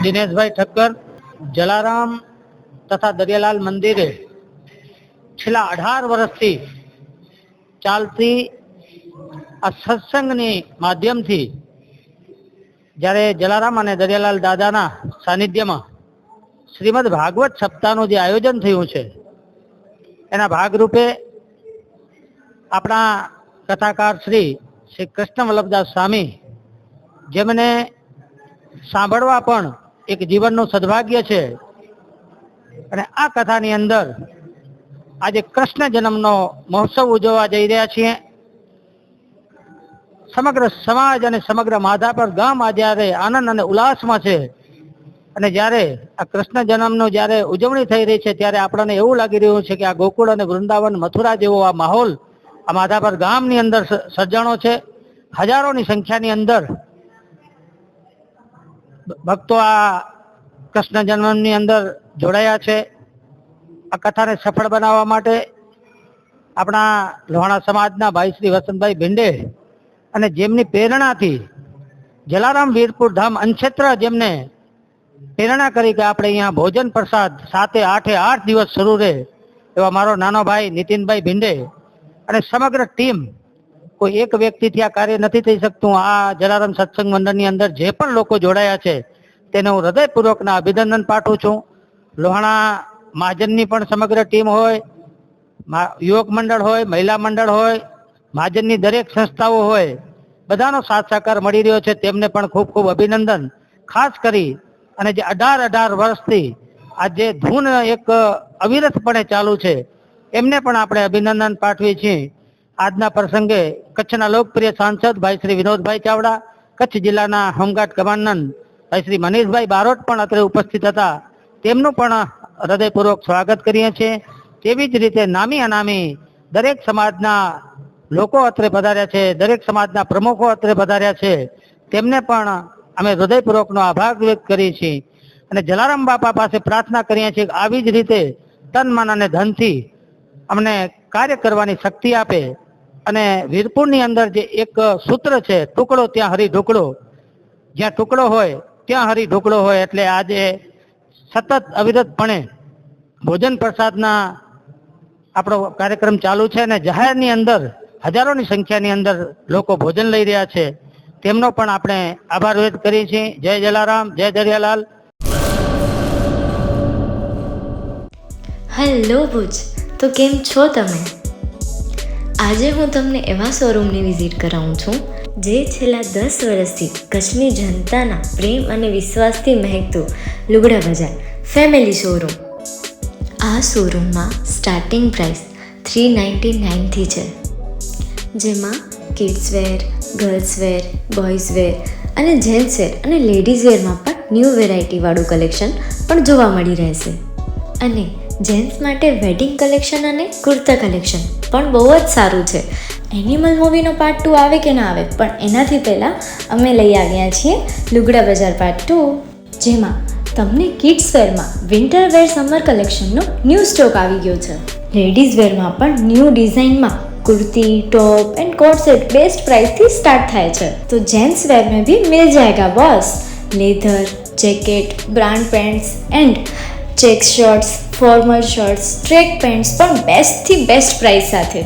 દિનેશભાઈ ઠક્કર જલારામ તથા દરિયાલાલ મંદિરે છેલ્લા 18 વર્ષથી ચાલતી આ સત્સંગની માધ્યમથી જ્યારે જલારામ અને દરિયાલાલ દાદાના સાનિધ્યમાં શ્રીમદ ભાગવત સપ્તાહનું જે આયોજન થયું છે એના ભાગરૂપે આપણા કથાકાર શ્રી કૃષ્ણ વલ્લભદાસ સ્વામી, જેમને સાંભળવા પણ એક જીવનનું સદભાગ્ય છે, અને આ કથાની અંદર આજે કૃષ્ણ જન્મનો મહોત્સવ ઉજવવા જઈ રહ્યા છીએ. સમગ્ર સમાજ અને સમગ્ર માધાપર ગામ આજે આનંદ અને ઉલ્લાસમાં છે. અને જ્યારે આ કૃષ્ણ જન્મનો જ્યારે ઉજવણી થઈ રહી છે ત્યારે આપણને એવું લાગી રહ્યું છે કે આ ગોકુળ અને વૃંદાવન મથુરા જેવો આ માહોલ આ માધાપર ગામની અંદર સર્જાણો છે. હજારોની સંખ્યાની અંદર ભક્તો આ કૃષ્ણ જન્મની અંદર જોડાયા છે. આ કથાને સફળ બનાવવા માટે આપણા લોહાણા સમાજના ભાઈ શ્રી વસંતભાઈ ભીંડે અને જેમની પ્રેરણાથી જલારામ વીરપુર ધામ અનક્ષેત્ર જેમને પ્રેરણા કરી કે આપણે અહીંયા ભોજન પ્રસાદ 7એ 8એ 8 દિવસ શરૂ રહે, એવા મારો નાનો ભાઈ નીતિનભાઈ ભીંડે અને સમગ્ર ટીમ, કોઈ એક વ્યક્તિથી આ કાર્ય નથી થઈ શકતું. આ જલારામ સત્સંગ મંડળની અંદર જે પણ લોકો જોડાયા છે તેને હું હૃદયપૂર્વકના અભિનંદન પાઠવું છું. લોહાણા મહાજનની પણ સમગ્ર ટીમ હોય, યુવક મંડળ હોય, મહિલા મંડળ હોય, મહાજનની દરેક સંસ્થાઓ હોય, બધાનો સાથ સહકાર મળી રહ્યો છે. તેમને પણ ખૂબ ખૂબ અભિનંદન. ખાસ કરી અને જે 18 વર્ષથી આ જે ધૂન એક અવિરતપણે ચાલુ છે એમને પણ આપણે અભિનંદન પાઠવીએ છીએ. આજના પ્રસંગે કચ્છના લોકપ્રિય સાંસદ ભાઈ શ્રી વિનોદભાઈ ચાવડા, કચ્છ જિલ્લાના હોમગાર્ડ કમાન્ડન્ટ ભાઈ શ્રી મનીષભાઈ બારોટ પણ અત્રે ઉપસ્થિત હતા. તેમનું પણ હૃદયપૂર્વક સ્વાગત કરીએ છીએ. તેવી જ રીતે નામી અનામી દરેક સમાજના લોકો અત્રે પધાર્યા છે, દરેક સમાજના પ્રમુખો અત્રે પધાર્યા છે. તેમને પણ અમે હૃદયપૂર્વકનો આભાર વ્યક્ત કરીએ છીએ અને જલારામ બાપા પાસે પ્રાર્થના કરીએ છીએ કે આવી જ રીતે તન મન અને ધનથી અમને કાર્ય કરવાની શક્તિ આપે. અને વીરપુરની અંદર જે એક સૂત્ર છે, ટુકડો ત્યાં હરી ઢુકડો, જ્યાં ટુકડો હોય ત્યાં હરી ઢુકડો હોય, એટલે આજે સતત અવિરતપણે ભોજન પ્રસાદના આપણો કાર્યક્રમ ચાલુ છે અને જાહેરની અંદર હજારોની સંખ્યાની અંદર લોકો ભોજન લઈ રહ્યા છે. તેમનો પણ આપણે આભાર વ્યક્ત કરીએ છીએ. જય જલારામ, જય દરિયાલાલ. હેલો ભુજ, તો કેમ છો તમે? આજે હું તમને એવા શોરૂમની વિઝિટ કરાવું છું જે છેલ્લા 10 વર્ષથી કચ્છની જનતાના પ્રેમ અને વિશ્વાસથી મહેકતું લુગડા બજાર ફેમિલી શોરૂમ. આ શોરૂમમાં સ્ટાર્ટિંગ પ્રાઇસ 399થી છે, જેમાં kids wear, girls wear, boys wear અને જેન્ટ્સ વેર અને લેડીઝ વેરમાં પણ ન્યૂ વેરાયટીવાળું કલેક્શન પણ જોવા મળી રહેશે. અને જેન્ટ્સ માટે વેડિંગ કલેક્શન અને કુર્તા કલેક્શન પણ બહુ જ સારું છે. એનિમલ મૂવીનો પાર્ટ 2 આવે કે ના આવે, પણ એનાથી પહેલાં અમે લઈ આવ્યા છીએ લુગડા બજાર પાર્ટ 2, જેમાં તમને કિડ્સ વેરમાં વિન્ટર વેર સમર કલેક્શનનો ન્યૂ સ્ટોક આવી ગયો છે. લેડીઝ વેરમાં પણ ન્યૂ ડિઝાઇનમાં kurti, top and coat set best price थी स्टार्ट थाय छे. तो जेंट्स वेर में भी मिल जाएगा boss. Leather, jacket, brand pants and check shirts, formal shirts, track pants पर बेस्ट थी बेस्ट प्राइस साथे.